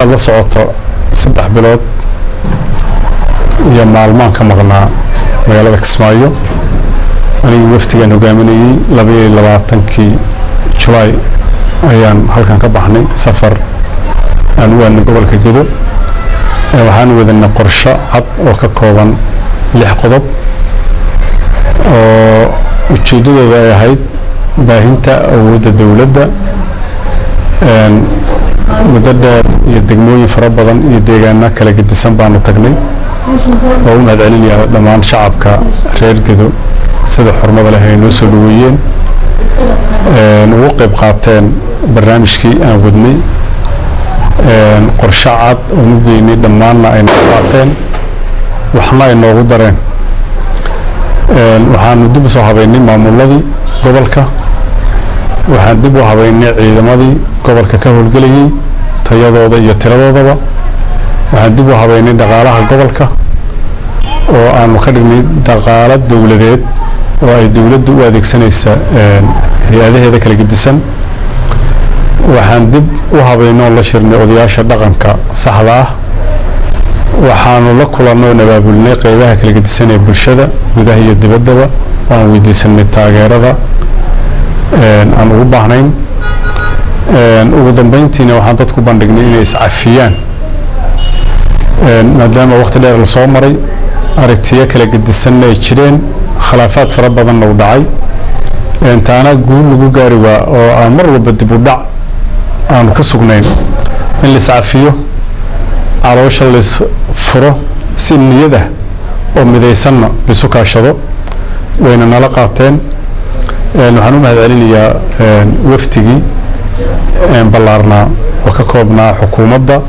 la socoto 3 bilood iyo maalmaan ka maqnaa magaalada Kismaayo aniga waftigan hogaaminayay 22kii July ayaan halkan ka baxnay safar aan u aadnay gobolka Gedo waxaan wadana qorshe cad oo ka kooban 6 qodob oo ujeedadoodu ay ahayd baahinta awoodda dawladda muddo dheer iyo degmooyin fara badan iyo deegaano kala gedisan baanu tagnay oo u mahadcelinayaa dhammaan shacabka reer Gedo sida xurmada leh ay noo soo dhaweeyeen ugu qayb qaateen barnaamijkii aan wadnay qorshe cad oo u geynay dhammaanna ay noo qaateen waxna ay noogu dareen waxaanu dib u soo habeynay maamuladii gobolka waxaan dib u habeynay ciidamadii gobolka ka howlgelayay tayadooda iyo tiradoodaba waxaan dib u habeynay dhaqaalaha gobolka oo aanu ka dhignay dhaqaale dawladeed oo ay dawladdu u adeegsanaysa hay'adaheeda kala gedisan waxaan dib u habeynay la shirnay odayaasha dhaqanka saxda ah waxaanu la kulannay nabaabulnay qaybaha kala gedisan ee bulshada gudaha iyo dibaddaba waan weydiisanay taageerada aan ugu baahnayn ugu dambeyntiina waxaan dadku bandhignay inay iscafiyaan maadaama waqti dheer la soo maray aragtiyo kala gedisan ay jireen khilaafaad fara badan oo dhacay taana guul lagu gaari waa oo aan mar walba dib u dhac aan ka sugnayn in la iscafiyo caloosha la furo si niyad ah oo midaysanna isu kaashado wayna nala qaateen waxaan u mahadcelinayaa waftigii ballaarnaa oo ka koobnaa xukuumadda